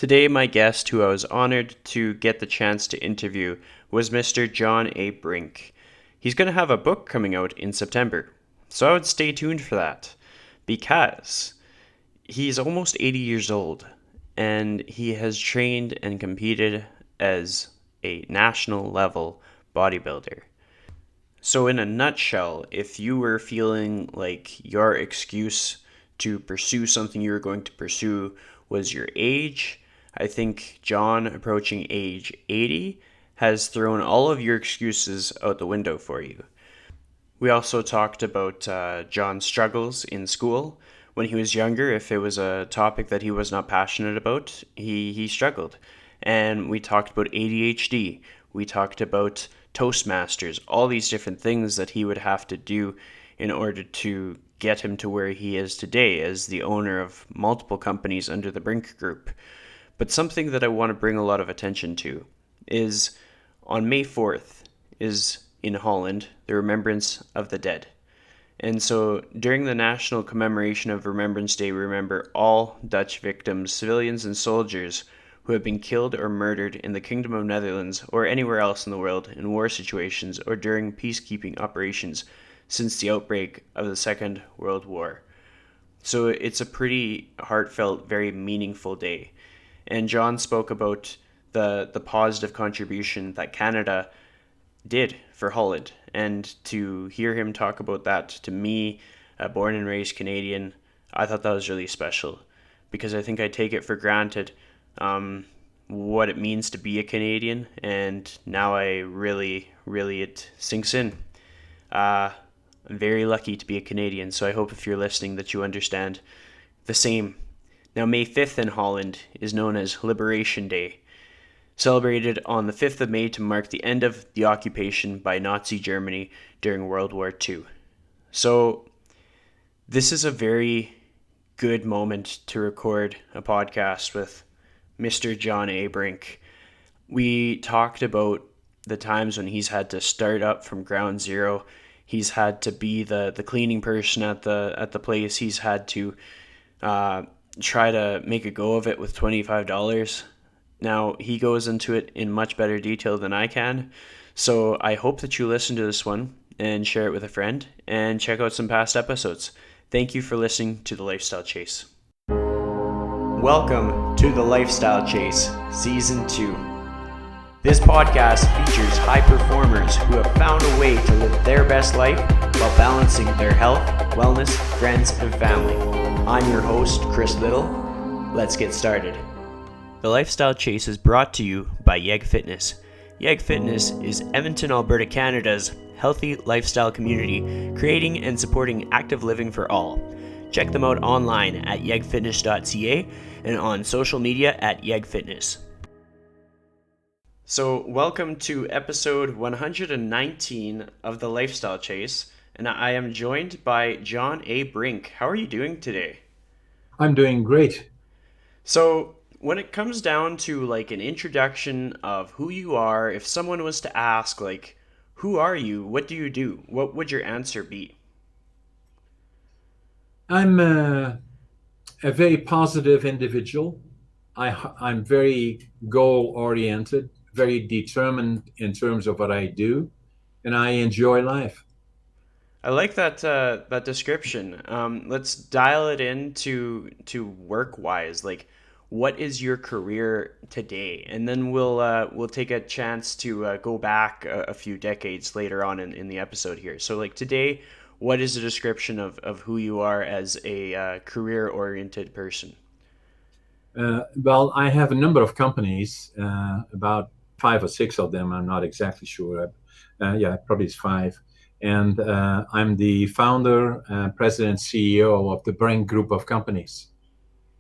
Today, my guest, who I was honored to get the chance to interview, was Mr. John A. Brink. He's going to have a book coming out in September, so I would stay tuned for that because he's almost 80 years old and he has trained and competed as a national level bodybuilder. So, in a nutshell, if you were feeling like your excuse to pursue something you were going to pursue was your age, I think John, approaching age 80, has thrown all of your excuses out the window for you. We also talked about John's struggles in school. When he was younger, if it was a topic that he was not passionate about, he struggled. And we talked about ADHD. We talked about Toastmasters, all these different things that he would have to do in order to get him to where he is today as the owner of multiple companies under the Brink Group. But something that I want to bring a lot of attention to is on May 4th is in Holland the remembrance of the dead. And so during the national commemoration of Remembrance Day, we remember all Dutch victims, civilians and soldiers who have been killed or murdered in the Kingdom of Netherlands or anywhere else in the world in war situations or during peacekeeping operations since the outbreak of the Second World War. So it's a pretty heartfelt, very meaningful day. And John spoke about the positive contribution that Canada did for Holland. And to hear him talk about that to me, a born and raised Canadian, I thought that was really special because I think I take it for granted what it means to be a Canadian, and now I really, it sinks in. I'm very lucky to be a Canadian, so I hope if you're listening that you understand the same. Now, May 5th in Holland is known as Liberation Day, celebrated on the 5th of May to mark the end of the occupation by Nazi Germany during World War II. So, this is a very good moment to record a podcast with Mr. John A. Brink. We talked about the times when he's had to start up from ground zero. He's had to be the cleaning person at the place. He's had to try to make a go of it with $25. Now, he goes into it in much better detail than I can. So I hope that you listen to this one and share it with a friend and check out some past episodes. Thank you for listening to The Lifestyle Chase. Welcome to The Lifestyle Chase, Season 2. This podcast features high performers who have found a way to live their best life while balancing their health, wellness, friends, and family. I'm your host, Chris Little. Let's get started. The Lifestyle Chase is brought to you by Yeg Fitness. Yeg Fitness is Edmonton, Alberta, Canada's healthy lifestyle community, creating and supporting active living for all. Check them out online at yegfitness.ca and on social media at yegfitness. So, welcome to episode 119 of The Lifestyle Chase, and I am joined by John A. Brink. How are you doing today? I'm doing great. So, when it comes down to like an introduction of who you are, if someone was to ask, like, who are you? What do you do? What would your answer be? I'm a very positive individual. I'm very goal oriented, very determined in terms of what I do, and I enjoy life. I like that description. Let's dial it into to work wise. Like, what is your career today? And then we'll take a chance to go back a few decades later on in the episode here. So, like today, what is the description of who you are as a career oriented person? Well, I have a number of companies, about five or six of them. I'm not exactly sure. Yeah, probably it's five. And I'm the founder, president, CEO of the Brink group of companies.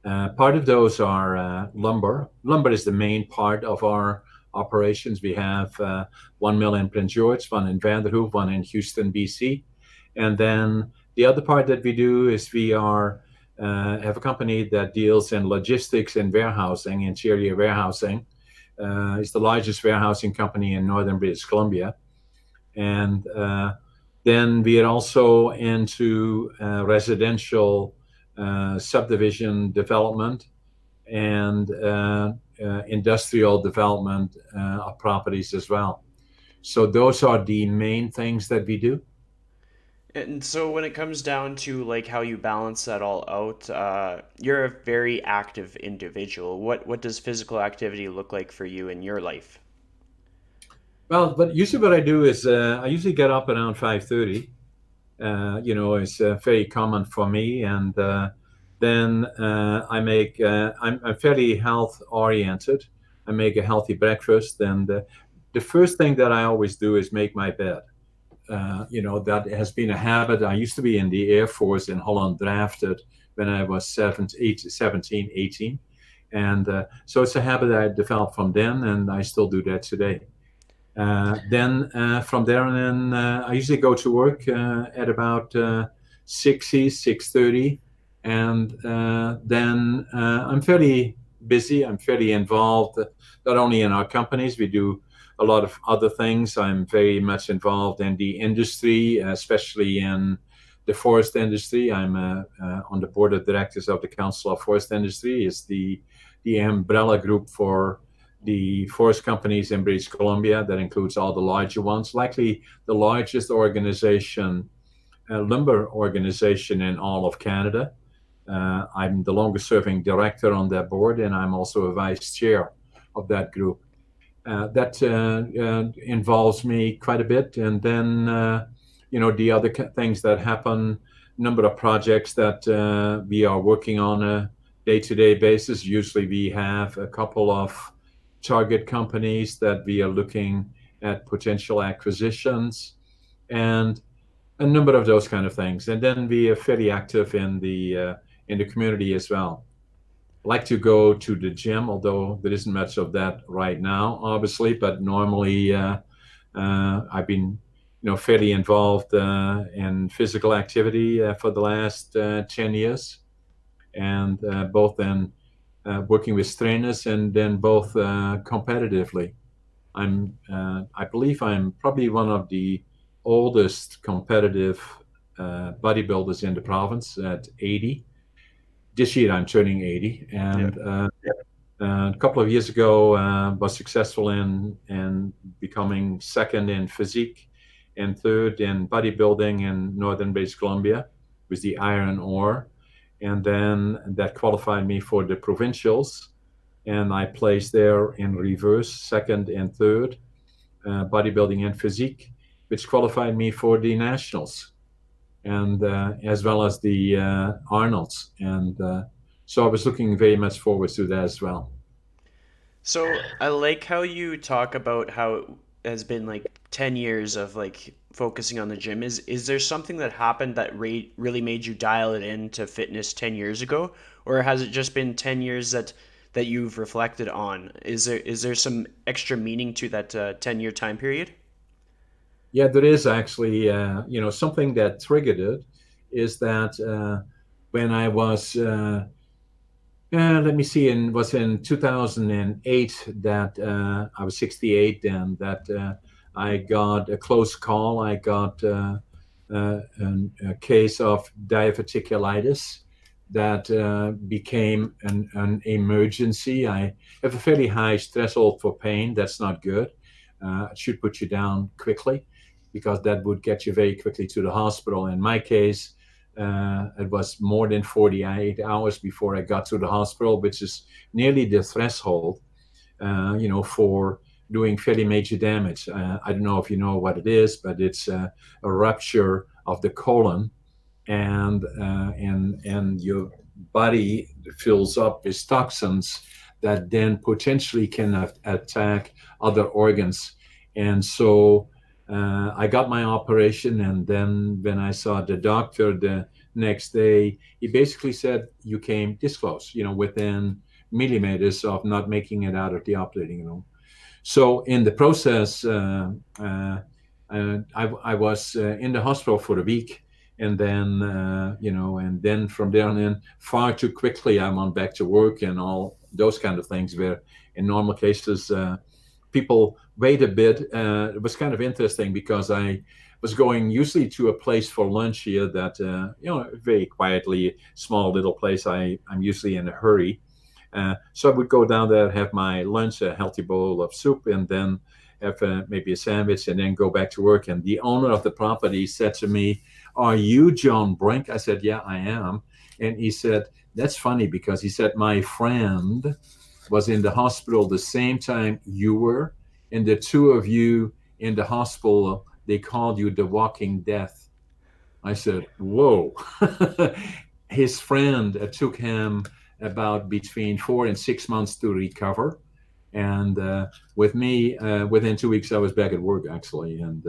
Part of those are lumber. Lumber is the main part of our operations. We have one mill in Prince George, one in Vanderhoof, one in Houston, BC. And then the other part that we do is we have a company that deals in logistics and warehousing, interior warehousing. It's the largest warehousing company in northern British Columbia. And then we are also into residential subdivision development. and industrial development of properties as well. So those are the main things that we do. And so when it comes down to like how you balance that all out, you're a very active individual. What does physical activity look like for you in your life? Well, but usually what I do is I usually get up around 5:30. It's very common for me, and then I'm fairly health oriented. I make a healthy breakfast, and the first thing that I always do is make my bed. That has been a habit. I used to be in the Air Force in Holland, drafted when I was 17, 18. And so it's a habit I developed from then, and I still do that today. Then from there on, I usually go to work at about 6:30, and then I'm fairly busy. I'm fairly involved, not only in our companies. We do a lot of other things. I'm very much involved in the industry, especially in the forest industry. I'm on the board of directors of the Council of Forest Industry. It's the umbrella group for the forest companies in British Columbia. That includes all the larger ones, likely the largest organization, lumber organization in all of Canada. I'm the longest serving director on that board, and I'm also a vice chair of that group. That involves me quite a bit. And then, the other things that happen, number of projects that we are working on a day-to-day basis. Usually we have a couple of target companies that we are looking at potential acquisitions and a number of those kind of things. And then we are fairly active in the community as well. Like to go to the gym, although there isn't much of that right now, obviously. But normally, I've been, fairly involved in physical activity for the last 10 years, and both in working with trainers and then both competitively. I believe I'm probably one of the oldest competitive bodybuilders in the province at 80. This year I'm turning 80, Yeah. and a couple of years ago was successful in becoming second in physique and third in bodybuilding in northern British Columbia with the iron ore, and then that qualified me for the provincials, and I placed there in reverse, second and third, bodybuilding and physique, which qualified me for the nationals, and as well as the Arnold's, and so I was looking very much forward to that as well. So I like how you talk about how it has been like 10 years of like focusing on the gym. Is there something that happened that really made you dial it into fitness 10 years ago? Or has it just been 10 years that you've reflected on? Is there some extra meaning to that 10-year time period? Yeah, there is actually, something that triggered it is that when I was, let me see, was in 2008 that I was 68, and that I got a close call. I got a case of diverticulitis that became an emergency. I have a fairly high threshold for pain. That's not good. It should put you down quickly because that would get you very quickly to the hospital. In my case, it was more than 48 hours before I got to the hospital, which is nearly the threshold, for doing fairly major damage. I don't know if you know what it is, but it's a rupture of the colon, and your body fills up with toxins that then potentially can attack other organs. And so I got my operation, and then when I saw the doctor the next day, he basically said, "You came this close, within millimeters of not making it out of the operating room." So in the process, I was in the hospital for a week, and then and then from there on in, far too quickly, I'm on back to work and all those kind of things. Where in normal cases, people wait a bit. It was kind of interesting because I was going usually to a place for lunch here that very quietly, small little place. I'm usually in a hurry, So I would go down there, have my lunch, a healthy bowl of soup, and then have maybe a sandwich, and then go back to work. And the owner of the property said to me, "Are you John Brink?" I said, "Yeah, I am." And he said, "That's funny because," he said, "my friend was in the hospital the same time you were, and the two of you in the hospital, they called you the Walking Death." I said, "Whoa." His friend took him about between 4 and 6 months to recover. And with me, within 2 weeks, I was back at work, actually, and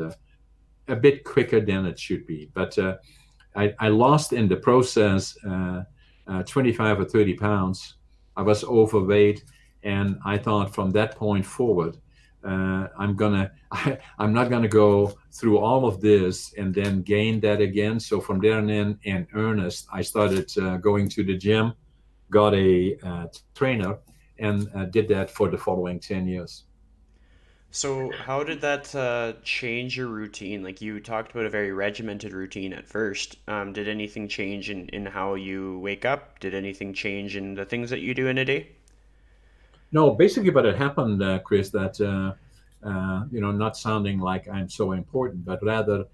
a bit quicker than it should be. But I lost in the process 25 or 30 pounds. I was overweight, and I thought from that point forward, I'm not gonna go through all of this and then gain that again. So from there and in earnest, I started going to the gym, got a trainer, and did that for the following 10 years. So, how did that change your routine? Like you talked about a very regimented routine at first. Did anything change in how you wake up? Did anything change in the things that you do in a day? No, basically, what had happened, Chris, that not sounding like I'm so important, but rather,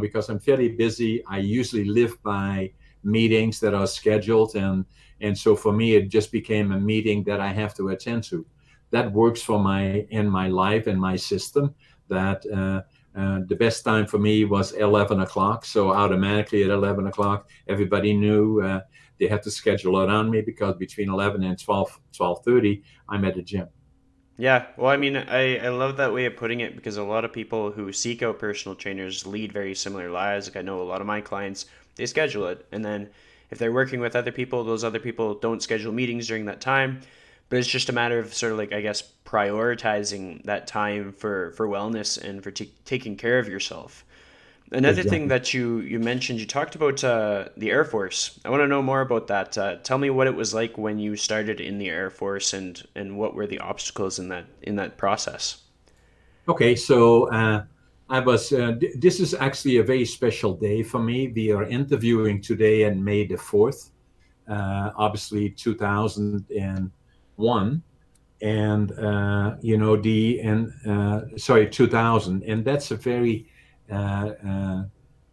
because I'm fairly busy, I usually live by meetings that are scheduled, and so for me, it just became a meeting that I have to attend to. That works for my life and my system. That the best time for me was 11 o'clock. So automatically at 11 o'clock, everybody knew they had to schedule around me because between 11 and 12:30, I'm at the gym. Yeah, well, I mean, I love that way of putting it because a lot of people who seek out personal trainers lead very similar lives. Like I know a lot of my clients, they schedule it, and then if they're working with other people, those other people don't schedule meetings during that time. But it's just a matter of sort of like I guess prioritizing that time for wellness and for taking care of yourself. Another thing Exactly. that you mentioned, you talked about the Air Force. I want to know more about that. Tell me what it was like when you started in the Air Force, and what were the obstacles in that process. Okay, so I was. This is actually a very special day for me. We are interviewing today on May the 4th, obviously 2001, and the and sorry 2000, and that's a very a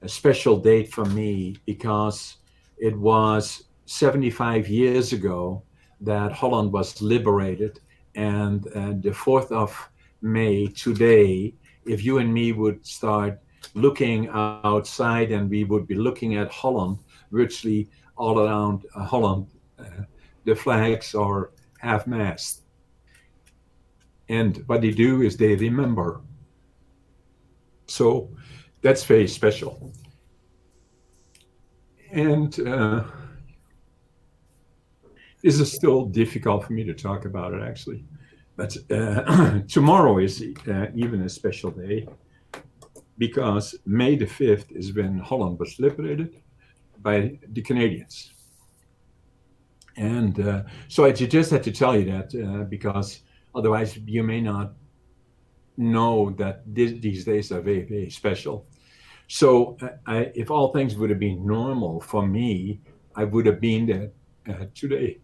special date for me because it was 75 years ago that Holland was liberated, and the 4th of May today, if you and me would start looking outside and we would be looking at Holland, virtually all around Holland, the flags are half mast. And what they do is they remember. So that's very special. And this is still difficult for me to talk about it, actually. But tomorrow is even a special day because May the 5th is when Holland was liberated by the Canadians. And so I just had to tell you that because otherwise you may not know that these days are very, very special. So if all things would have been normal for me, I would have been there today.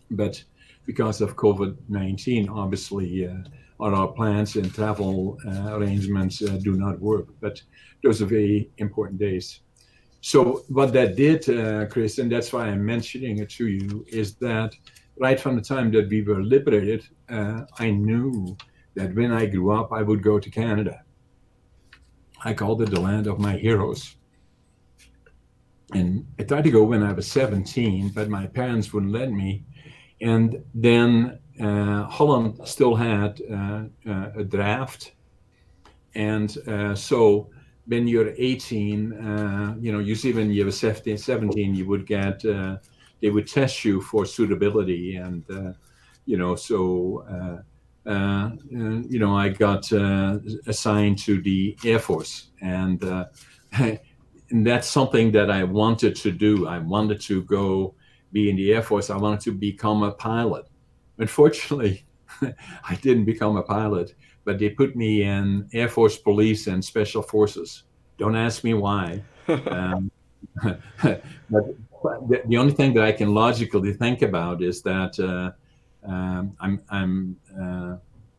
But because of COVID-19, obviously, all our plans and travel arrangements do not work. But those are very important days. So what that did, Chris, and that's why I'm mentioning it to you, is that right from the time that we were liberated, I knew that when I grew up, I would go to Canada. I called it the land of my heroes. And I tried to go when I was 17, but my parents wouldn't let me. And then Holland still had a draft. And so when you're 18, usually when you were 17, you would get, they would test you for suitability. And, so, I got assigned to the Air Force. And that's something that I wanted to do. I wanted to go be in the Air Force. I wanted to become a pilot. Unfortunately, I didn't become a pilot, but they put me in Air Force Police and Special Forces. Don't ask me why. Um, but The only thing that I can logically think about is that I'm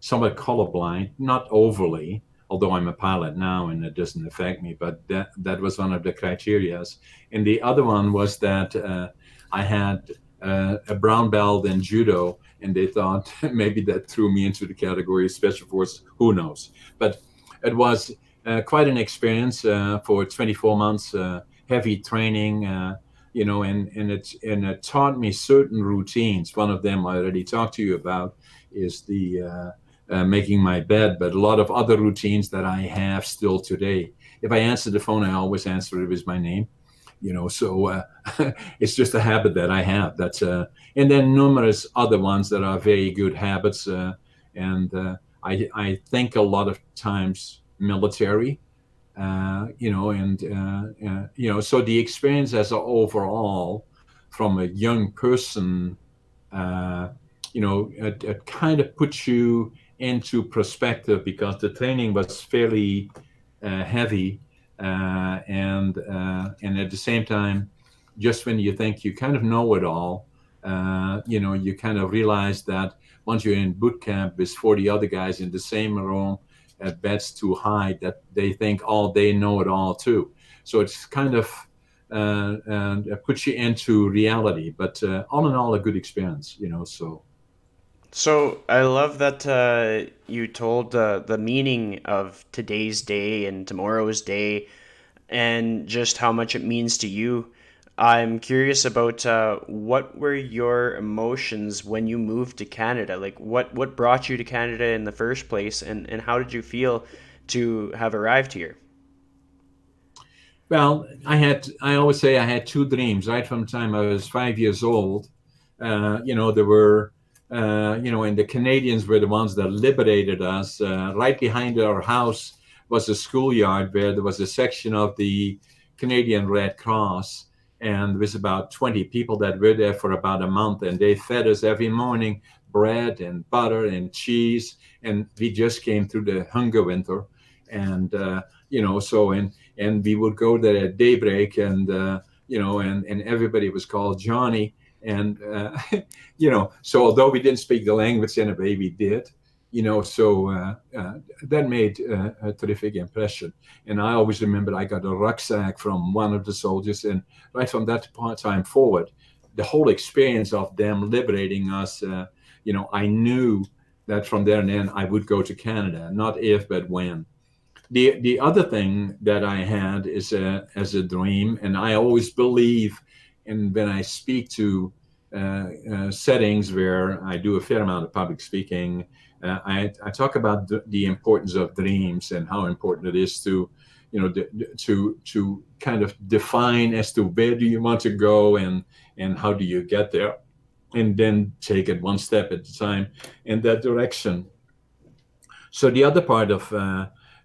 somewhat colorblind, not overly, although I'm a pilot now and it doesn't affect me. But that was one of the criterias, and the other one was that I had a brown belt in judo, and they thought maybe that threw me into the category of special forces. Who knows? But it was quite an experience for 24 months, heavy training. And it taught me certain routines. One of them I already talked to you about is the making my bed, but a lot of other routines that I have still today. If I answer the phone, I always answer it with my name. So it's just a habit that I have. And then numerous other ones that are very good habits. And I think a lot of times military so the experience as a overall from a young person, it kind of puts you into perspective because the training was fairly heavy, and at the same time, just when you think you kind of know it all, you kind of realize that once you're in boot camp with 40 other guys in the same room at beds too high, that they think, oh, they know it all too. So it's kind of puts you into reality. But all in all, a good experience. So So I love that you told the meaning of today's day and tomorrow's day, and just how much it means to you. I'm curious about what were your emotions when you moved to Canada? Like, what brought you to Canada in the first place, and how did you feel to have arrived here? Well, I always say I had two dreams right from the time I was 5 years old. There were, and the Canadians were the ones that liberated us. Right behind our house was a schoolyard where there was a section of the Canadian Red Cross. And there was about 20 people that were there for about a month. And they fed us every morning bread and butter and cheese. And we just came through the hunger winter. And, and we would go there at daybreak, and everybody was called Johnny. And, so although we didn't speak the language in a way, we did, that made a terrific impression. And I always remember I got a rucksack from one of the soldiers. And right from that time forward, the whole experience of them liberating us, I knew that from there and then I would go to Canada, not if, but when. The other thing that I had is as a dream, and I always believe, and when I speak to settings where I do a fair amount of public speaking, I talk about the importance of dreams and how important it is to, to kind of define as to where do you want to go and how do you get there, and then take it one step at a time in that direction. So the other part of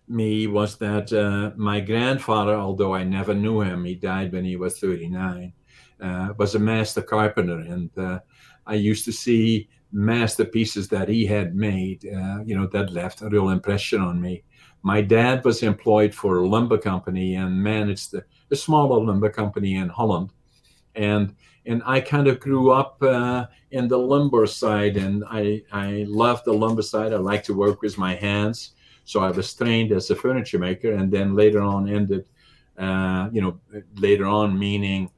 me was that my grandfather, although I never knew him, he died when he was 39, was a master carpenter. And I used to see masterpieces that he had made, that left a real impression on me. My dad was employed for a lumber company and managed a smaller lumber company in Holland. And I kind of grew up in the lumber side, and I loved the lumber side. I like to work with my hands. So I was trained as a furniture maker, and then later on later on meaning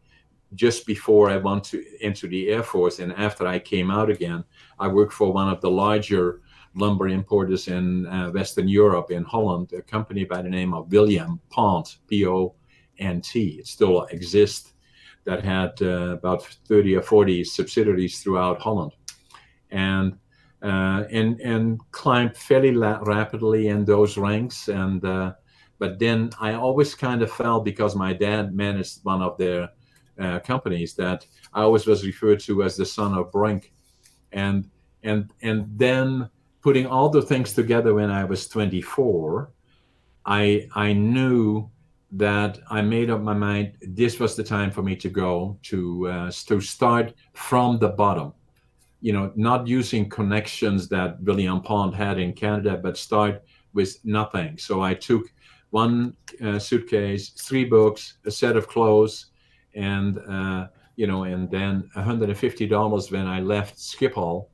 just before I went into the Air Force and after I came out again, I worked for one of the larger lumber importers in Western Europe, in Holland, a company by the name of William Pont, P-O-N-T. It still exists, that had about 30 or 40 subsidiaries throughout Holland. And climbed fairly rapidly in those ranks. And but then I always kind of felt, because my dad managed one of their companies, that I always was referred to as the son of Brink. And then putting all the things together when I was 24, I knew that I made up my mind. This was the time for me to go to start from the bottom, not using connections that William Pond had in Canada, but start with nothing. So I took one suitcase, 3 books, a set of clothes, and and then $150 when I left Schiphol,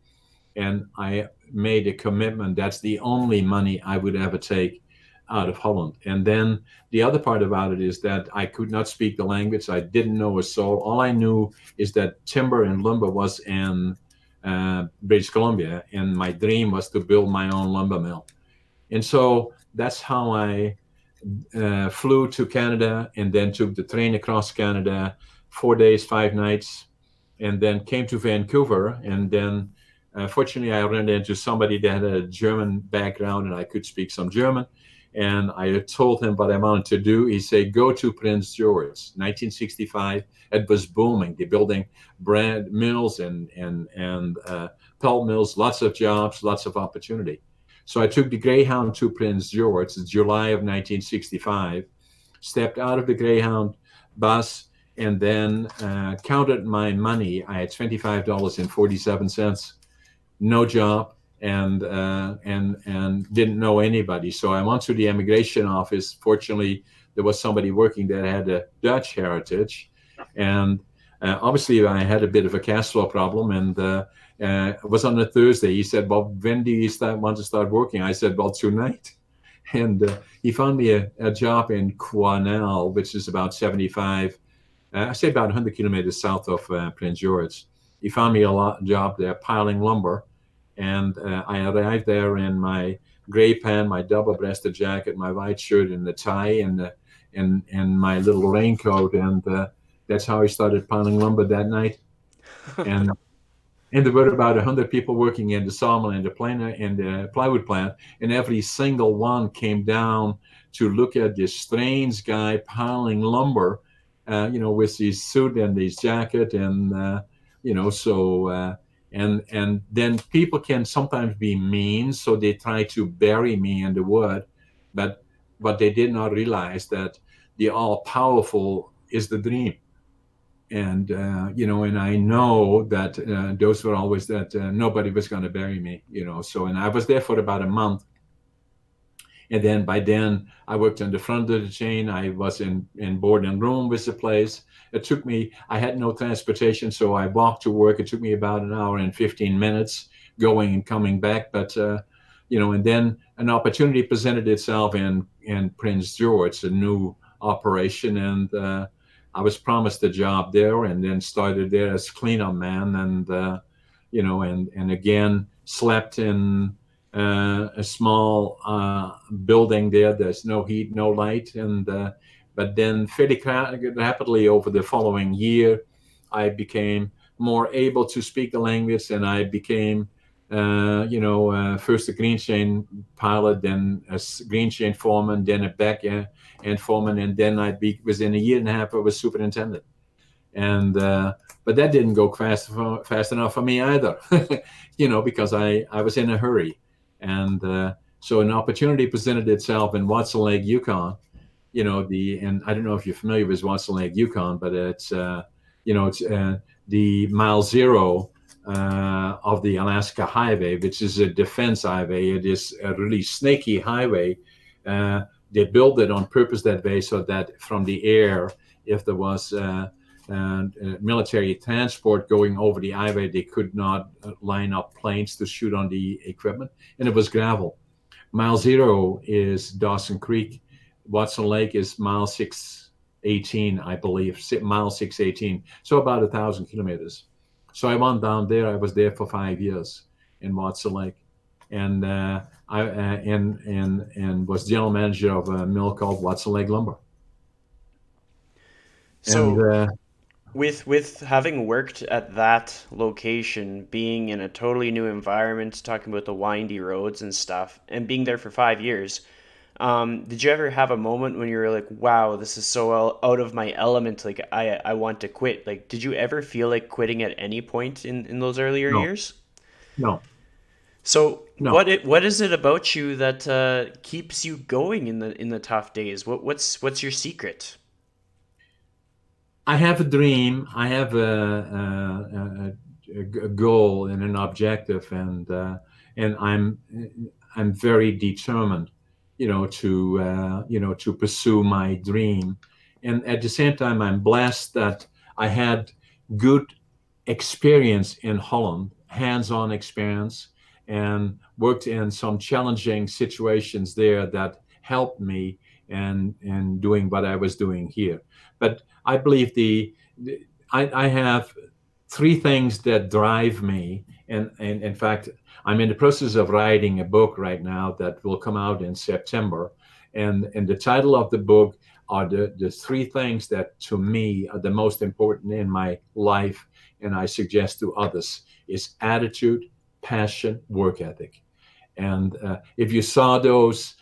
and I made a commitment that's the only money I would ever take out of Holland. And then the other part about it is that I could not speak the language. I didn't know a soul. All I knew is that timber and lumber was in British Columbia, and my dream was to build my own lumber mill. And so that's how I flew to Canada, and then took the train across Canada, 4 days, 5 nights, and then came to Vancouver. And then, fortunately, I ran into somebody that had a German background, and I could speak some German. And I told him what I wanted to do. He said, "Go to Prince George." 1965, it was booming. They're building brand mills and pulp mills, lots of jobs, lots of opportunity. So I took the Greyhound to Prince George in July of 1965, stepped out of the Greyhound bus, and then counted my money. I had $25.47, no job, and didn't know anybody. So I went to the immigration office. Fortunately, there was somebody working that had a Dutch heritage, and obviously I had a bit of a cash flow problem. And it was on a Thursday. He said, "Well, when do you want to start working?" I said, "Well, tonight." And he found me a job in Quesnel, which is about 75, I say about 100 kilometers south of Prince George. He found me a job there piling lumber. And I arrived there in my gray pant, my double-breasted jacket, my white shirt, and the tie, and my little raincoat. And that's how I started piling lumber that night. And and there were about 100 people working in the sawmill and the plywood plant, and every single one came down to look at this strange guy piling lumber, with his suit and his jacket, and so and then people can sometimes be mean, so they try to bury me in the wood, but they did not realize that the all powerful is the dream. And and I know that those were always that nobody was going to bury me. So, and I was there for about a month, and then by then I worked on the front of the chain. I was in board and room with the place. It took me, I had no transportation, so I walked to work. It took me about an hour and 15 minutes going and coming back. But and then an opportunity presented itself in Prince George, a new operation. And I was promised a job there, and then started there as cleanup man. And and again slept in a small building there. There's no heat, no light. And but then fairly rapidly over the following year, I became more able to speak the language, and I became first a green chain pilot, then a green chain foreman, then a back end foreman, and then within a year and a half I was superintendent. And but that didn't go fast enough for me either, because I was in a hurry. And so an opportunity presented itself in Watson Lake, Yukon. And I don't know if you're familiar with Watson Lake, Yukon, but it's the mile zero of the Alaska Highway, which is a defense highway. It is a really snaky highway. They built it on purpose that way, so that from the air, if there was military transport going over the highway, they could not line up planes to shoot on the equipment. And it was gravel. Mile zero is Dawson Creek. Watson Lake is mile 618, I believe, mile 618. So about 1,000 kilometers. So I went down there. I was there for 5 years in Watson Lake, and and was general manager of a mill called Watson Lake Lumber. And So with having worked at that location, being in a totally new environment, talking about the windy roads and stuff, and being there for 5 years, did you ever have a moment when you were like, "Wow, this is so out of my element. Like, I want to quit." Like, did you ever feel like quitting at any point in those earlier no, years? no, So no. what is it about you that keeps you going in the tough days? What's your secret? I have a dream. I have a goal and an objective, and I'm very determined, to pursue my dream. And at the same time, I'm blessed that I had good experience in Holland, hands-on experience, and worked in some challenging situations there that helped me in doing what I was doing here. But I believe I have three things that drive me, and in fact, I'm in the process of writing a book right now that will come out in September, and the title of the book are the three things that to me are the most important in my life, and I suggest to others, is attitude, passion, work ethic. And if you saw those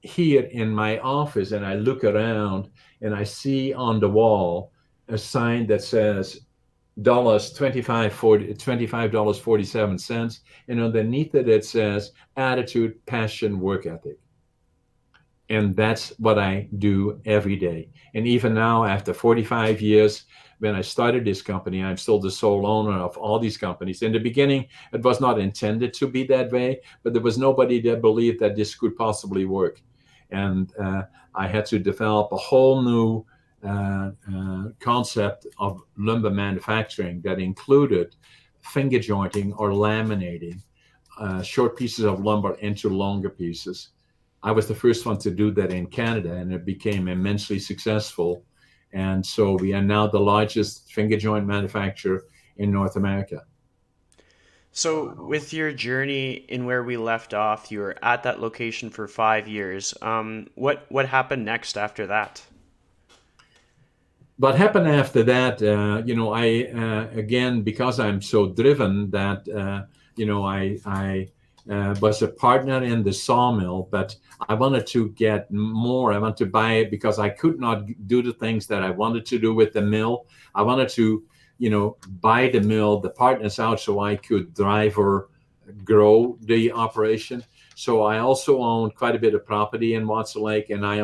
here in my office, and I look around and I see on the wall a sign that says dollars 25.47, and underneath it says attitude, passion, work ethic. And that's what I do every day. And even now, after 45 years, when I started this company, I'm still the sole owner of all these companies. In the beginning, it was not intended to be that way, but there was nobody that believed that this could possibly work. And I had to develop a whole new concept of lumber manufacturing that included finger jointing or laminating short pieces of lumber into longer pieces. I was the first one to do that in Canada, and it became immensely successful. And so we are now the largest finger joint manufacturer in North America. So, with your journey in where we left off, you were at that location for 5 years. What happened next after that? What happened after that, I again, because I'm so driven that I was a partner in the sawmill, but I wanted to get more. I wanted to buy it because I could not do the things that I wanted to do with the mill. I wanted to, buy the mill, the partners out, so I could drive or grow the operation. So I also owned quite a bit of property in Watson Lake, and I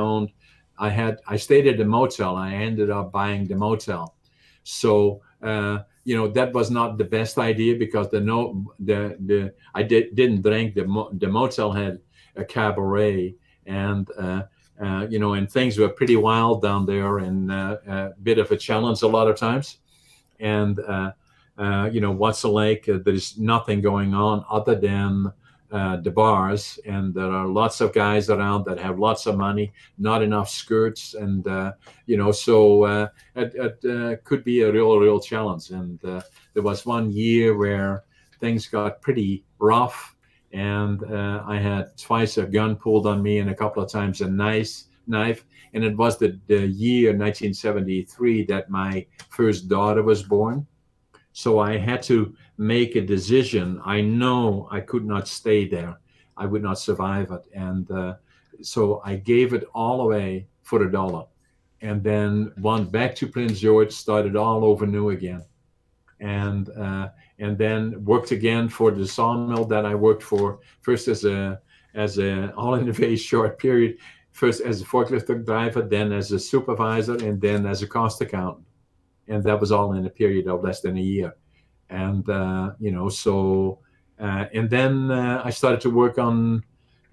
stayed at the motel. I ended up buying the motel. So that was not the best idea because didn't drink. The motel had a cabaret, and and things were pretty wild down there, and a bit of a challenge a lot of times. And Watson Lake, there's nothing going on other than the bars, and there are lots of guys around that have lots of money, not enough skirts, and it could be a real challenge. And there was one year where things got pretty rough, and I had twice a gun pulled on me, and a couple of times a knife. And it was the year 1973 that my first daughter was born. So I had to make a decision. I know I could not stay there. I would not survive it. And so I gave it all away for $1. And then went back to Prince George, started all over new again. And then worked again for the sawmill that I worked for, first as a all in a very short period, first as a forklift driver, then as a supervisor, and then as a cost accountant. And that was all in a period of less than a year. And and then I started to work on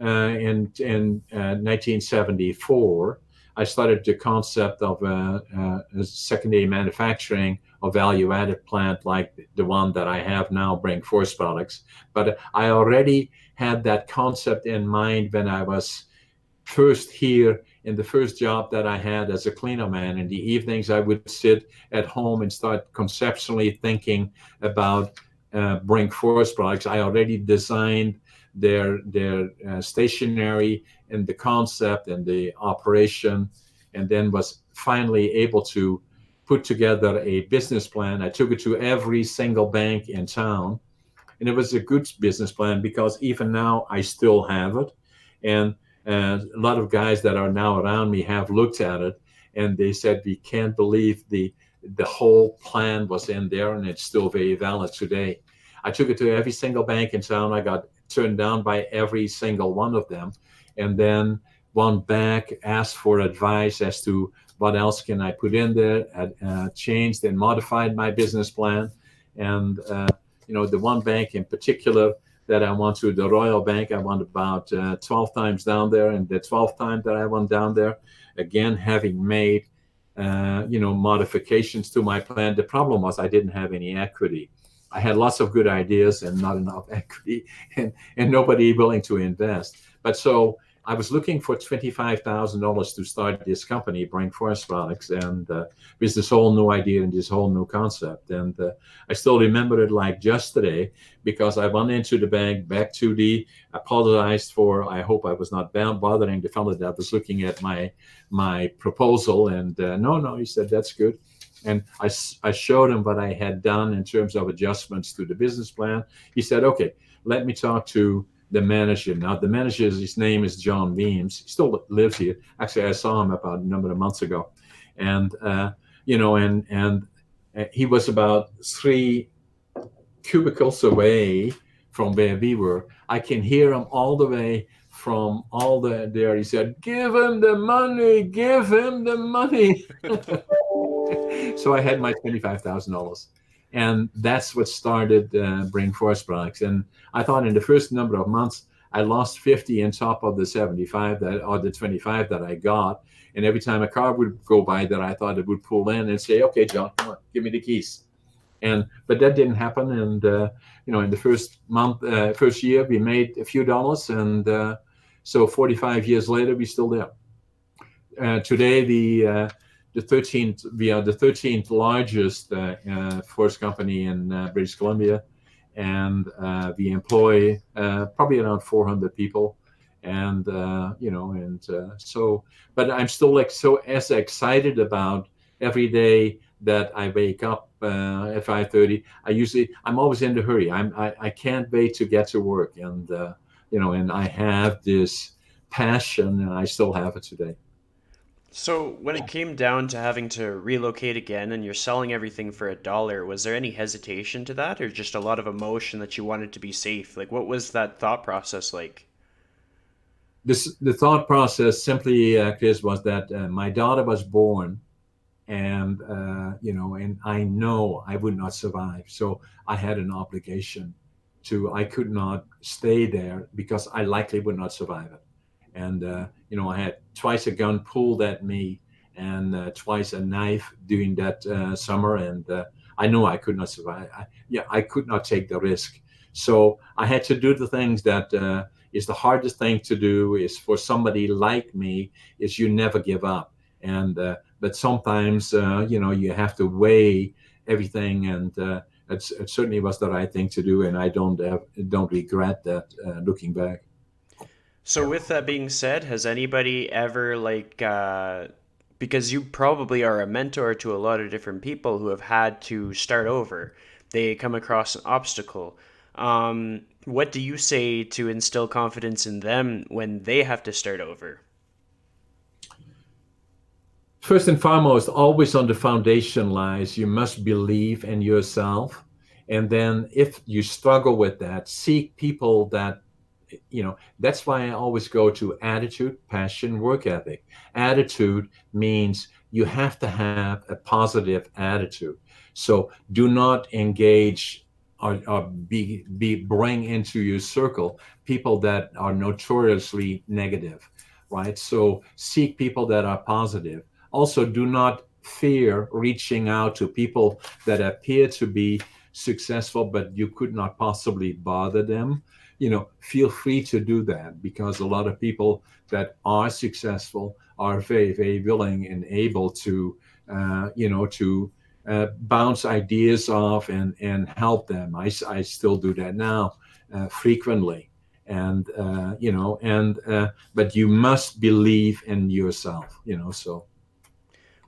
in 1974. I started the concept of a secondary manufacturing of value-added plant like the one that I have now, Brink Forest Products. But I already had that concept in mind when I was first here in the first job that I had as a cleaner man. In the evenings, I would sit at home and start conceptually thinking about Brink Forest Products. I already designed their stationery and the concept and the operation, and then was finally able to put together a business plan. I took it to every single bank in town, and it was a good business plan because even now I still have it. And a lot of guys that are now around me have looked at it, and they said, we can't believe the whole plan was in there, and it's still very valid today. I took it to every single bank in town. I got turned down by every single one of them. And then one bank asked for advice as to what else can I put in there, changed and modified my business plan. And, the one bank in particular that I went to, the Royal Bank, I went about 12 times down there. And the 12th time that I went down there, again, having made modifications to my plan. The problem was I didn't have any equity. I had lots of good ideas and not enough equity, and nobody willing to invest. But so I was looking for $25,000 to start this company, Brink Forest Products, and with this whole new idea and this whole new concept. And I still remember it like yesterday because I went into the bank, back to the, apologized for, I hope I was not bothering the fellow that was looking at my proposal. And no, he said, that's good. And I showed him what I had done in terms of adjustments to the business plan. He said, okay, let me talk to the manager. Now, the manager, his name is John Weems. He still lives here. Actually, I saw him about a number of months ago. And, and he was about 3 cubicles away from where we were. I can hear him all the way from all there. He said, give him the money, give him the money. So I had my $25,000. And that's what started Brink Forest Products. And I thought in the first number of months, I lost 50 on top of the 75 or the 25 that I got. And every time a car would go by that, I thought it would pull in and say, okay, John, come on, give me the keys. But that didn't happen. And, in the first year, we made a few dollars. And so 45 years later, we're still there. Today, the 13th, we are the 13th largest forest company in British Columbia, and we employ probably around 400 people. And but I'm still so as excited about every day that I wake up at 5:30. I'm always in the hurry. I can't wait to get to work, and and I have this passion, and I still have it today. So, when it came down to having to relocate again and you're selling everything for $1, was there any hesitation to that or just a lot of emotion that you wanted to be safe? Like, what was that thought process like? The thought process simply, Chris, was that my daughter was born, and and I know I would not survive. So I had an obligation to. I could not stay there because I likely would not survive it. And I had twice a gun pulled at me, and twice a knife during that summer, and I know I could not survive. I could not take the risk. So I had to do the things that is the hardest thing to do. Is for somebody like me, is you never give up. And but sometimes you have to weigh everything, and it certainly was the right thing to do, and I don't regret that looking back. So, with that being said, has anybody ever, like, because you probably are a mentor to a lot of different people who have had to start over, they come across an obstacle. What do you say to instill confidence in them when they have to start over? First and foremost, always on the foundation lies you must believe in yourself. And then if you struggle with that, seek people that, that's why I always go to attitude, passion, work ethic. Attitude means you have to have a positive attitude. So do not engage or bring into your circle people that are notoriously negative, right? So seek people that are positive. Also, do not fear reaching out to people that appear to be successful, but you could not possibly bother them. Feel free to do that because a lot of people that are successful are very, very willing and able to, bounce ideas off and help them. I still do that now frequently. And, but you must believe in yourself, so.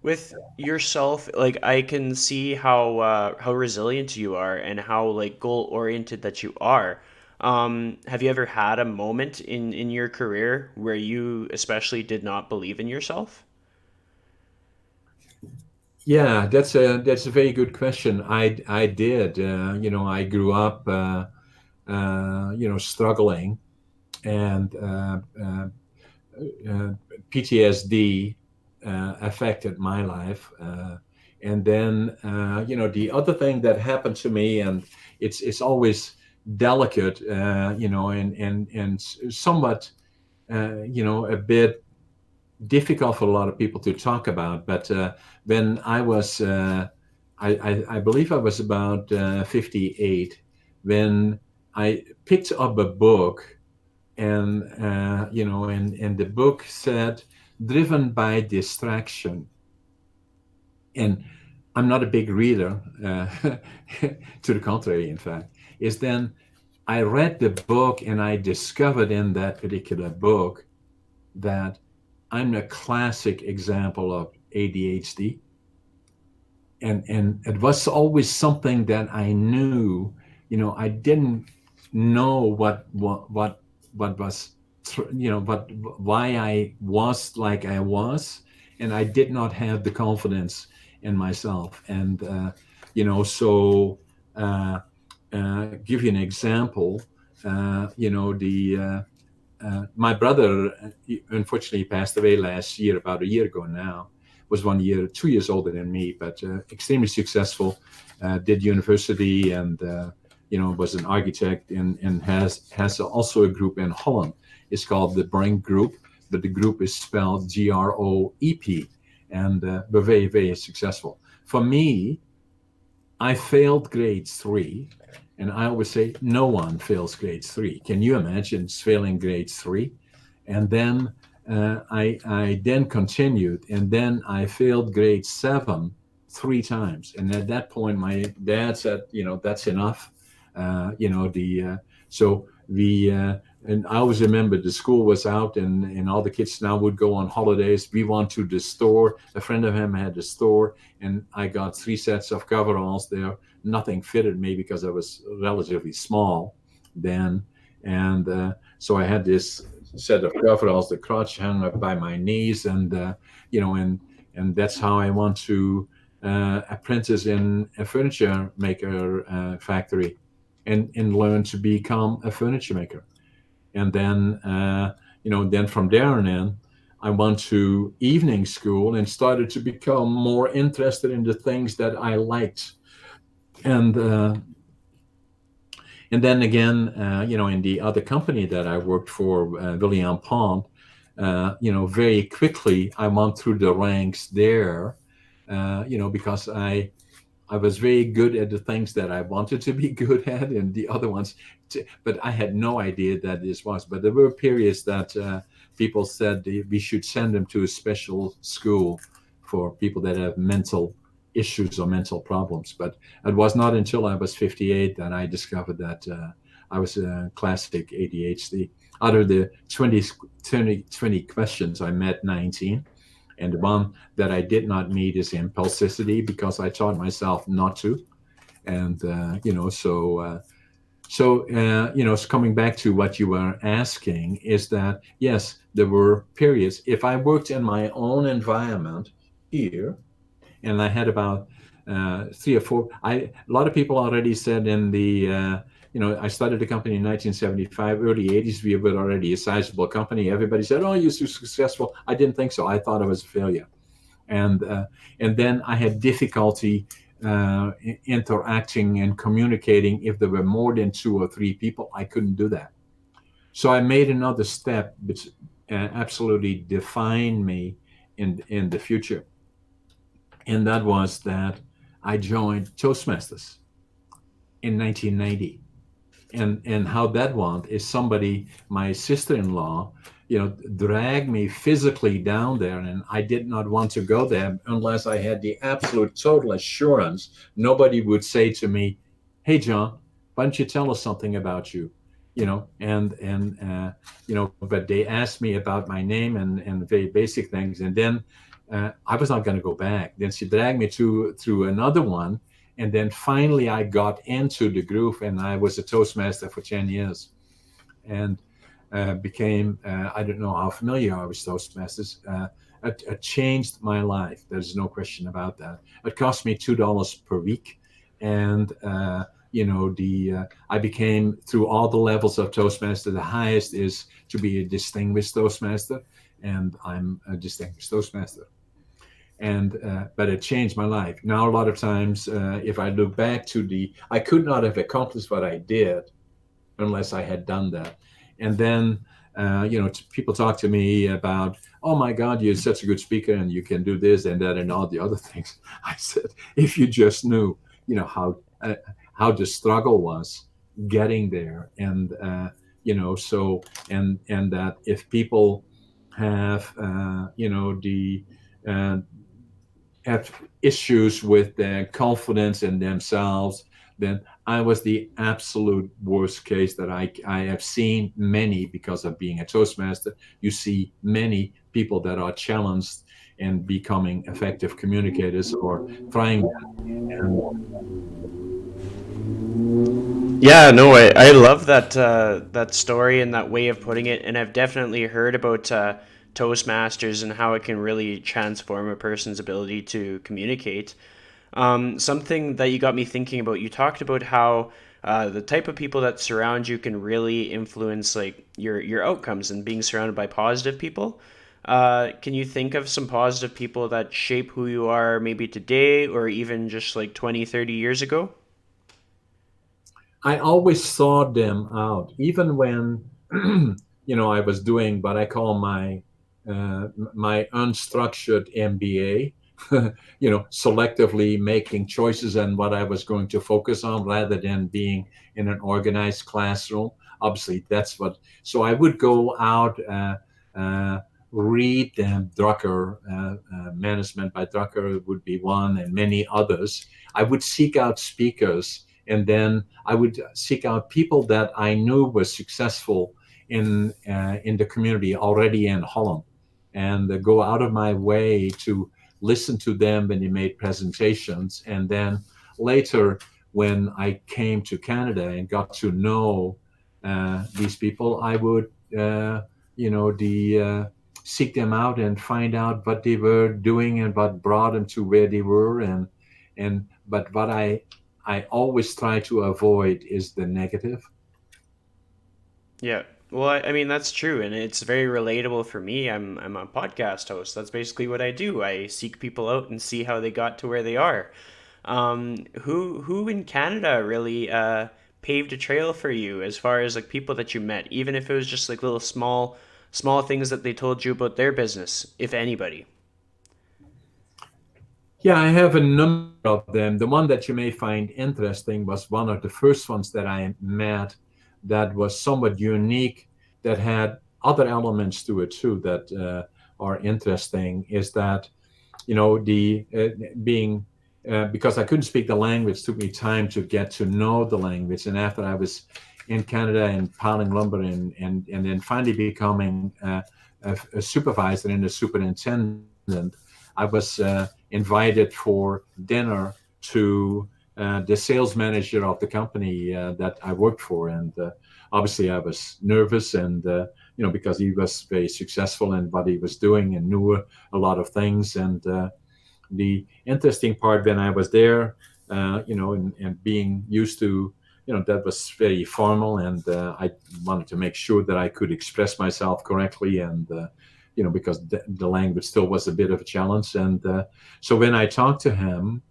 With yourself, like I can see how resilient you are and how like goal oriented that you are. Have you ever had a moment in your career where you especially did not believe in yourself? Yeah, that's a very good question. I did. I grew up, struggling, and uh, PTSD affected my life. And then, the other thing that happened to me, and it's always delicate, and somewhat, a bit. difficult for a lot of people to talk about. But when I was, I believe I was about 58 when I picked up a book, and and the book said, "Driven by distraction." And I'm not a big reader, to the contrary, in fact. Is then I read the book and I discovered in that particular book that I'm a classic example of ADHD, and it was always something that I knew. I didn't know what was, what why I was like I was, and I did not have the confidence in myself. And so give you an example. The My brother, unfortunately passed away last year, about a year ago now. Was 1 year, 2 years older than me, but extremely successful. Did university, and was an architect, and has also a group in Holland. It's called the Brink group, but the group is spelled GROEP, and we're very, very successful. For me, I failed grade 3, and I always say no one fails grade 3. Can you imagine failing grade 3? And then I then continued, and then I failed grade 7 3 times. And at that point, my dad said, that's enough. So we and I always remember the school was out, and all the kids now would go on holidays. We went to the store. A friend of him had a store, and I got 3 sets of coveralls there. Nothing fitted me because I was relatively small then. And so I had this set of coveralls. The crotch hung up by my knees, and and that's how I went to apprentice in a furniture maker factory, and learn to become a furniture maker. And then then from there on in, I went to evening school and started to become more interested in the things that I liked. And uh, and then again, in the other company that I worked for, William Pond, very quickly I went through the ranks there, because I was very good at the things that I wanted to be good at, and the other ones, but I had no idea that this was. But there were periods that people said we should send them to a special school for people that have mental issues or mental problems. But it was not until I was 58 that I discovered that I was a classic ADHD. Out of the 20 questions, I met 19. And the one that I did not meet is impulsivity, because I taught myself not to. And so coming back to what you were asking, is that yes, there were periods. If I worked in my own environment here, and I had about 3 or 4. A lot of people already said in the I started the company in 1975, early 80s. We were already a sizable company. Everybody said, "Oh, you're so successful." I didn't think so. I thought I was a failure, and then I had difficulty interacting and communicating. If there were more than 2 or 3 people, I couldn't do that. So I made another step, which absolutely defined me in the future, and that was that I joined Toastmasters in 1990. And how that went is somebody, my sister-in-law, dragged me physically down there, and I did not want to go there unless I had the absolute total assurance nobody would say to me, "Hey, John, why don't you tell us something about you?" But they asked me about my name and very basic things, and then I was not going to go back. Then she dragged me through another one, and then finally I got into the groove, and I was a Toastmaster for 10 years, and became, I don't know how familiar you are with Toastmasters. It changed my life. There's no question about that. It cost me $2 per week. And, I became, through all the levels of Toastmaster, the highest is to be a distinguished Toastmaster. And I'm a distinguished Toastmaster. And but it changed my life. Now a lot of times, if I look back I could not have accomplished what I did unless I had done that. And then People talk to me about, oh my God, you're such a good speaker and you can do this and that and all the other things. I said, if you just knew, how the struggle was getting there, and so and that if people have uh, have issues with their confidence in themselves, then I was the absolute worst case that I have seen many because of being a Toastmaster. You see many people that are challenged and becoming effective communicators or trying that. And Yeah, no, I love that story and that way of putting it, and I've definitely heard about Toastmasters and how it can really transform a person's ability to communicate. Something that you got me thinking about, you talked about how the type of people that surround you can really influence like your outcomes and being surrounded by positive people. Can you think of some positive people that shape who you are maybe today or even just like 20, 30 years ago? I always sought them out, even when I was doing what I call my unstructured MBA. Selectively making choices on what I was going to focus on rather than being in an organized classroom. Obviously, that's what. So I would go out, uh, read Drucker, Management by Drucker would be one, and many others. I would seek out speakers, and then I would seek out people that I knew were successful in the community already in Holland, and go out of my way to listen to them when they made presentations. And then later, when I came to Canada and got to know these people, I would, seek them out and find out what they were doing and what brought them to where they were. But what I always try to avoid is the negative. Yeah. Well, I mean that's true, and it's very relatable for me. I'm a podcast host. That's basically what I do. I seek people out and see how they got to where they are. Who in Canada really paved a trail for you as far as like people that you met, even if it was just like little small things that they told you about their business, if anybody. Yeah, I have a number of them. The one that you may find interesting was one of the first ones that I met that was somewhat unique, that had other elements to it too that are interesting. Is that, the being because I couldn't speak the language, took me time to get to know the language. And after I was in Canada and piling lumber, and then finally becoming a supervisor and a superintendent, I was invited for dinner to the sales manager of the company that I worked for. And obviously, I was nervous, and because he was very successful in what he was doing and knew a lot of things. And the interesting part when I was there, and being used to, that was very formal, and I wanted to make sure that I could express myself correctly, and because the language still was a bit of a challenge. And so when I talked to him,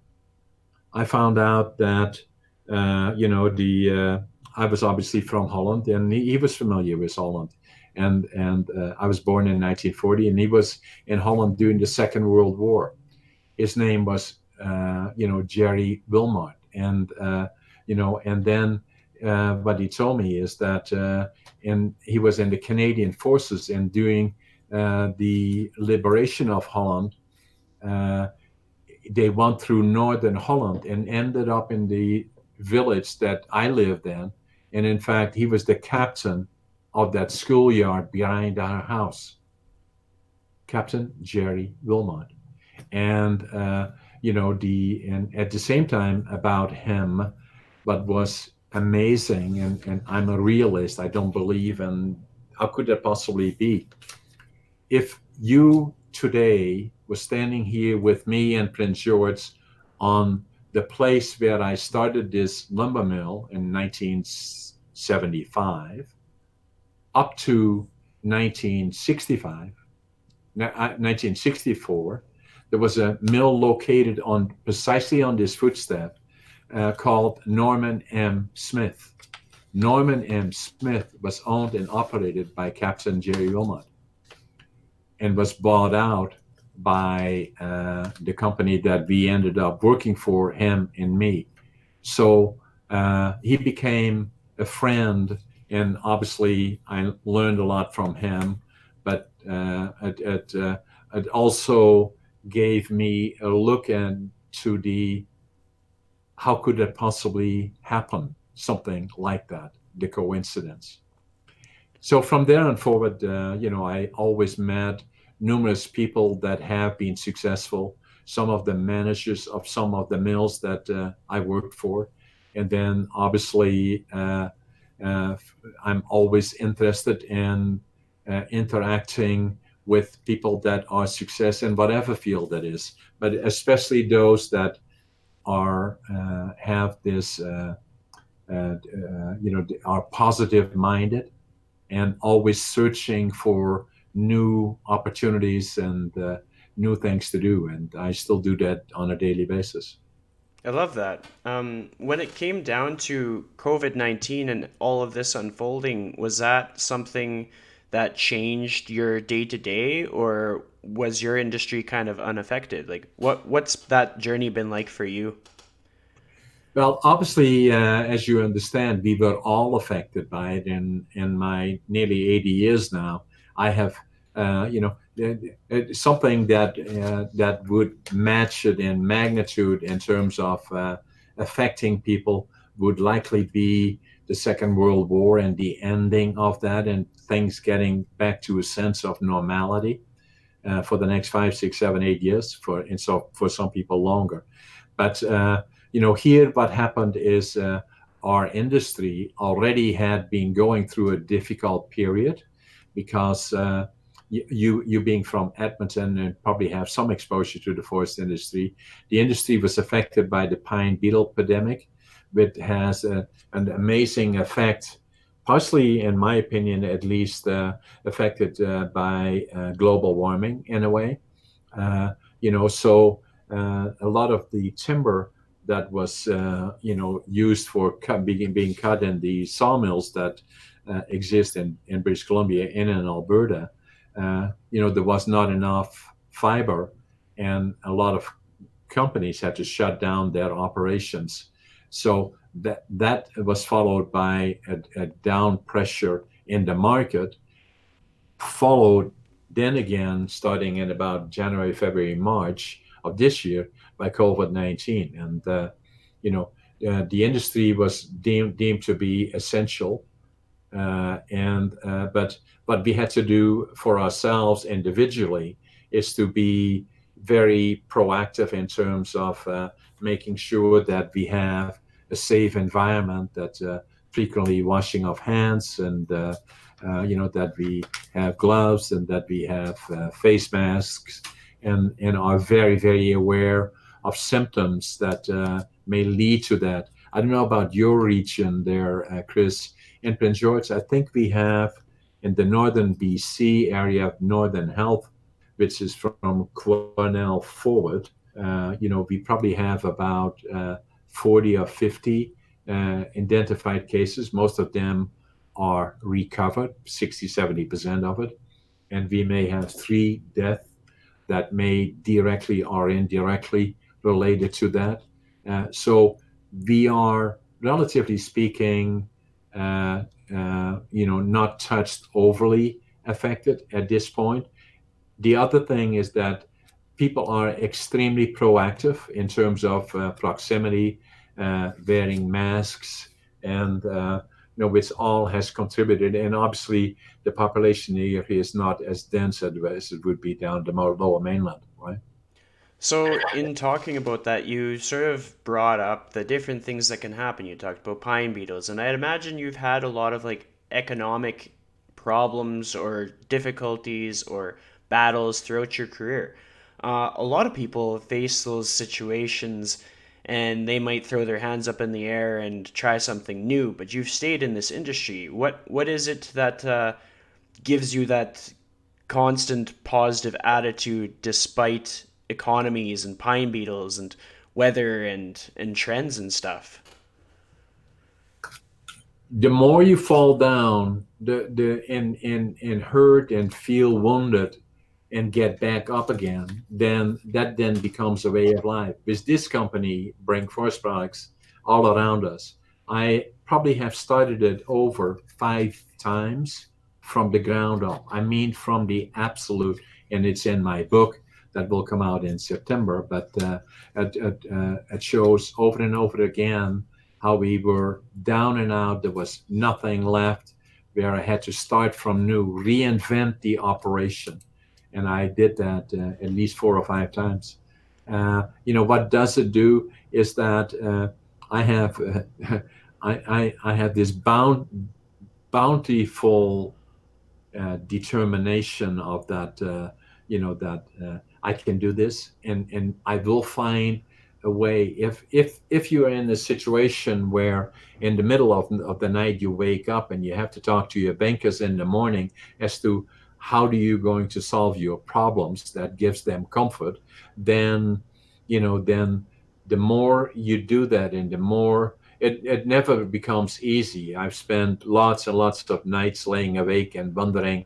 I found out that the I was obviously from Holland, and he was familiar with Holland. And I was born in 1940, and he was in Holland during the Second World War. His name was Jerry Wilmot. And then what he told me is that he was in the Canadian forces, and during the liberation of Holland, uh, they went through northern Holland and ended up in the village that I lived in. And in fact, he was the captain of that schoolyard behind our house, Captain Jerry Wilmot. And and at the same time, about him, what was amazing, and I'm a realist, I don't believe in how could that possibly be. If you today was standing here with me and Prince George on the place where I started this lumber mill in 1975 up to 1965, 1964, there was a mill located precisely on this footstep called Norman M. Smith. Norman M. Smith was owned and operated by Captain Jerry Wilmot and was bought out by the company that we ended up working for, him and me. So he became a friend, and obviously I learned a lot from him. But it also gave me a look into the how could that possibly happen, something like that, the coincidence. So from there on forward, I always met numerous people that have been successful. Some of the managers of some of the mills that I worked for, and then obviously uh, I'm always interested in interacting with people that are success in whatever field that is, but especially those that are have this are positive minded and always searching for new opportunities and new things to do. And I still do that on a daily basis. I love that. When it came down to COVID-19 and all of this unfolding, was that something that changed your day to day, or was your industry kind of unaffected? Like, what's that journey been like for you? Well, obviously, as you understand, we were all affected by it. In my nearly 80 years now, I have, something that would match it in magnitude in terms of affecting people would likely be the Second World War and the ending of that, and things getting back to a sense of normality for the next 5, 6, 7, 8 years, and so for some people longer. But here what happened is our industry already had been going through a difficult period because you being from Edmonton and probably have some exposure to the forest industry. The industry was affected by the pine beetle epidemic, which has an amazing effect, partially, in my opinion, at least, affected by global warming in a way. Uh, so a lot of the timber that was used for being cut in the sawmills that exist in British Columbia and in Alberta, there was not enough fiber, and a lot of companies had to shut down their operations. So that was followed by a down pressure in the market, followed then again, starting in about January, February, March of this year, by COVID-19. And, the industry was deemed to be essential. And but what we had to do for ourselves individually is to be very proactive in terms of making sure that we have a safe environment, that frequently washing of hands, and that we have gloves, and that we have face masks, and are very, very aware of symptoms that may lead to that. I don't know about your region there, Chris. In Prince George, I think we have in the northern BC area of Northern Health, which is from Cornell forward. We probably have about 40 or 50 identified cases. Most of them are recovered, 60, 70% of it. And we may have 3 deaths that may directly or indirectly related to that. So we are, relatively speaking, not touched overly affected at this point. The other thing is that people are extremely proactive in terms of proximity, wearing masks, and which all has contributed. And obviously, the population here is not as dense as it would be down the more lower mainland, right? So, in talking about that, you sort of brought up the different things that can happen. You talked about pine beetles, and I'd imagine you've had a lot of like economic problems or difficulties or battles throughout your career. A lot of people face those situations and they might throw their hands up in the air and try something new, but you've stayed in this industry. What is it that gives you that constant positive attitude despite economies and pine beetles and weather and trends and stuff? the more you fall down, and hurt and feel wounded and get back up again, then that then becomes a way of life. With this company, Brink Forest Products, all around us, I probably have started it over 5 times from the ground up. I mean, from the absolute, and it's in my book that will come out in September. But it shows over and over again how we were down and out. There was nothing left, where I had to start from new, reinvent the operation. And I did that at least 4 or 5 times. What does it do is that I have I have this bountiful determination of that, that I can do this, and I will find a way. If you are in a situation where in the middle of the night you wake up and you have to talk to your bankers in the morning as to how do you going to solve your problems, that gives them comfort, then then the more you do that, and the more it never becomes easy. I've spent lots and lots of nights laying awake and wondering,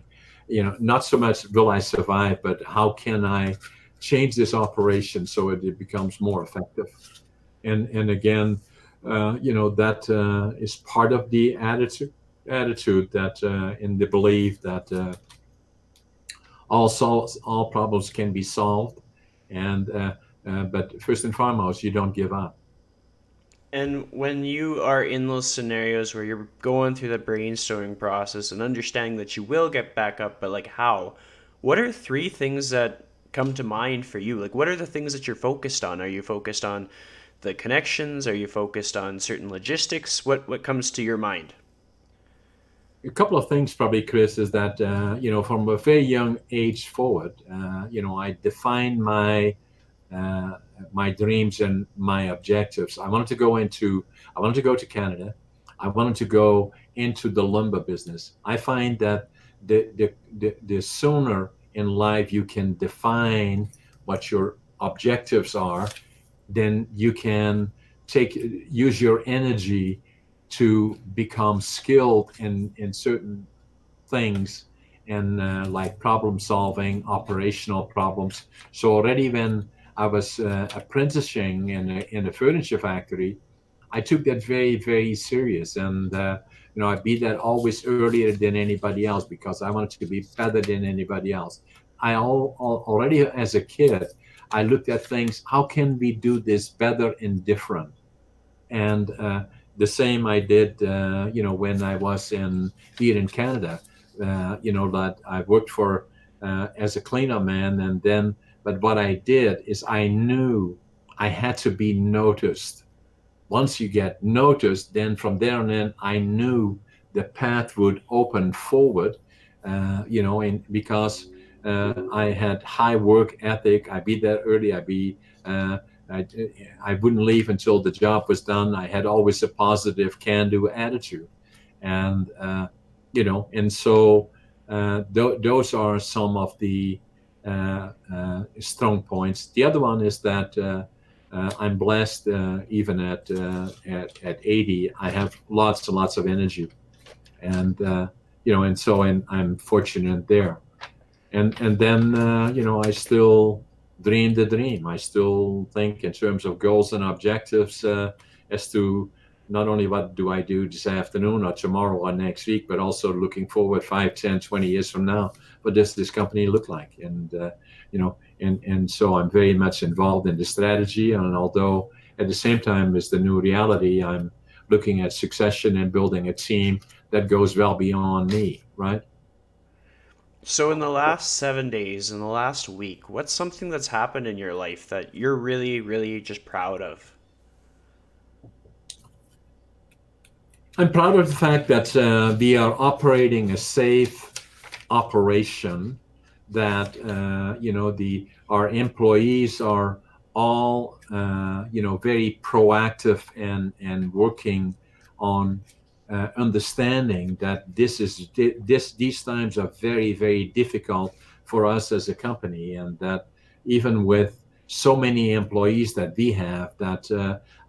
not so much will I survive, but how can I change this operation so it becomes more effective? And again, that is part of the attitude that in the belief that all problems can be solved, and but first and foremost, you don't give up. And when you are in those scenarios where you're going through the brainstorming process and understanding that you will get back up, but like how, what are three things that come to mind for you? Like, what are the things that you're focused on? Are you focused on the connections? Are you focused on certain logistics? What comes to your mind? A couple of things probably, Chris, is that from a very young age forward, I defined uh, my dreams and my objectives. I wanted to go to Canada. I wanted to go into the lumber business. I find that the sooner in life you can define what your objectives are, then you can use your energy to become skilled in certain things, and like problem solving, operational problems. So already when I was apprenticing in a furniture factory, I took that very, very serious. And, I beat that always earlier than anybody else because I wanted to be better than anybody else. Already as a kid, I looked at things, how can we do this better and different? And the same I did, when I was here in Canada. That I worked for as a cleanup man, and then, but what I did is I knew I had to be noticed. Once you get noticed, then from there on in, I knew the path would open forward. And because I had high work ethic, I be there early. Uh, I, I wouldn't leave until the job was done. I had always a positive can-do attitude, and and so those are some of the strong points. The other one is that I'm blessed, even at 80, I have lots and lots of energy, and and I'm fortunate there. And then I still dream the dream. I still think in terms of goals and objectives, as to not only what do I do this afternoon or tomorrow or next week, but also looking forward 5, 10, 20 years from now. What does this company look like? And and so I'm very much involved in the strategy. And although at the same time as the new reality, I'm looking at succession and building a team that goes well beyond me. Right. So, in the last 7 days, in the last week, what's something that's happened in your life that you're really, really just proud of? I'm proud of the fact that we are operating a safe operation. That the our employees are all very proactive and working on understanding that these times are very, very difficult for us as a company, and that even with so many employees that we have, that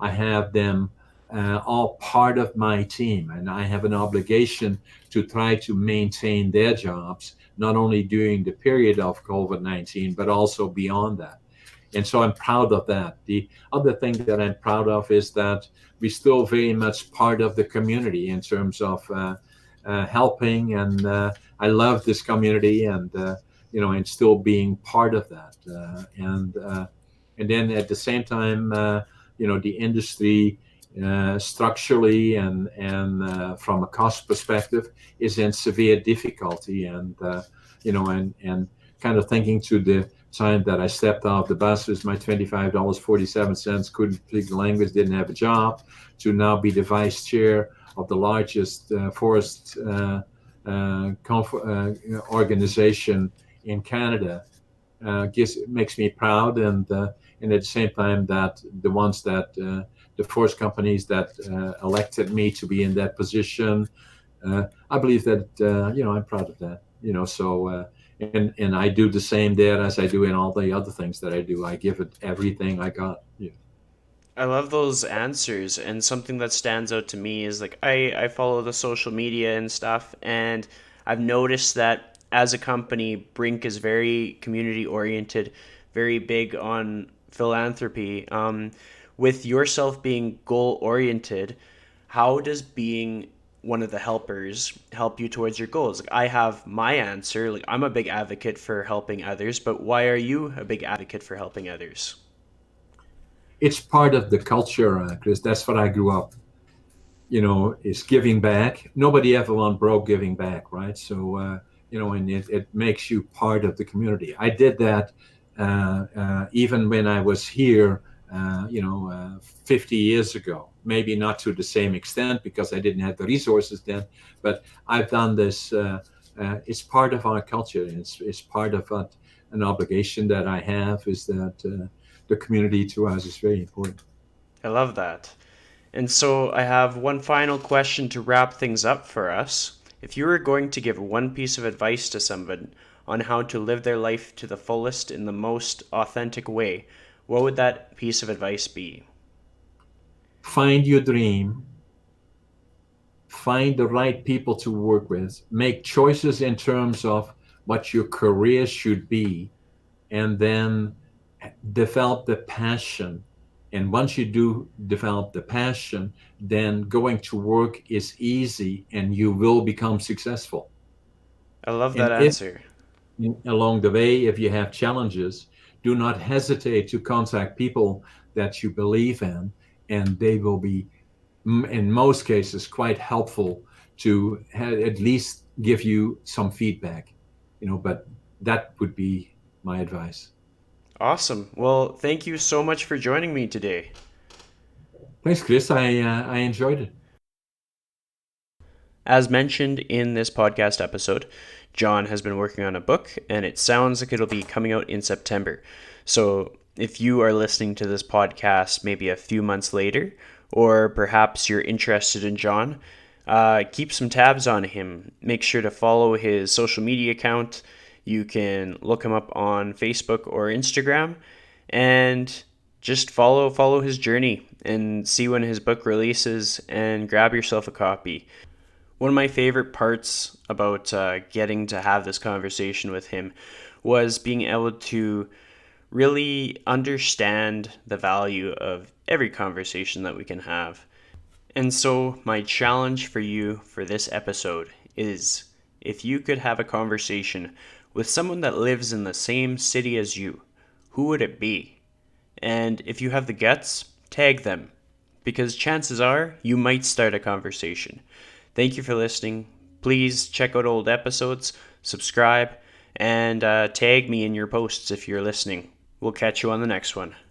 I have them all part of my team, and I have an obligation to try to maintain their jobs, not only during the period of COVID-19, but also beyond that. And so I'm proud of that. The other thing that I'm proud of is that we're still very much part of the community in terms of helping, and I love this community, and and still being part of that. And then at the same time, the industry structurally and from a cost perspective is in severe difficulty, and kind of thinking to the time that I stepped off the bus with my $25.47, couldn't speak the language, didn't have a job, to now be the vice chair of the largest forest organization in Canada. Makes me proud, and at the same time that the forest companies that elected me to be in that position, I believe that I'm proud of that. And I do the same there as I do in all the other things that I do. I give it everything I got. Yeah. I love those answers, and something that stands out to me is like I follow the social media and stuff, and I've noticed that as a company, Brink is very community oriented, very big on philanthropy. With yourself being goal oriented, how does being one of the helpers help you towards your goals? Like I have my answer, like I'm a big advocate for helping others, but why are you a big advocate for helping others? It's part of the culture, Chris. That's what I grew up. Is giving back. Nobody ever went broke giving back, right? So, and it makes you part of the community. I did that even when I was here, 50 years ago. Maybe not to the same extent because I didn't have the resources then, but I've done this. It's part of our culture. It's part of an obligation that I have, is that the community to us is very important. I love that. And so I have one final question to wrap things up for us. If you were going to give one piece of advice to someone on how to live their life to the fullest in the most authentic way, what would that piece of advice be? Find your dream, find the right people to work with, make choices in terms of what your career should be, and then develop the passion. And once you do develop the passion, then going to work is easy and you will become successful. I love that And if answer. along the way, if you have challenges, do not hesitate to contact people that you believe in, and they will be, in most cases, quite helpful to at least give you some feedback. But that would be my advice. Awesome. Well, thank you so much for joining me today. Thanks, Chris. I enjoyed it. As mentioned in this podcast episode, John has been working on a book, and it sounds like it'll be coming out in September. So if you are listening to this podcast maybe a few months later, or perhaps you're interested in John, keep some tabs on him. Make sure to follow his social media account. You can look him up on Facebook or Instagram, and just follow his journey and see when his book releases and grab yourself a copy. One of my favorite parts about getting to have this conversation with him was being able to really understand the value of every conversation that we can have. And so, my challenge for you for this episode is if you could have a conversation with someone that lives in the same city as you, who would it be? And if you have the guts, tag them, because chances are you might start a conversation. Thank you for listening. Please check out old episodes, subscribe, and tag me in your posts if you're listening. We'll catch you on the next one.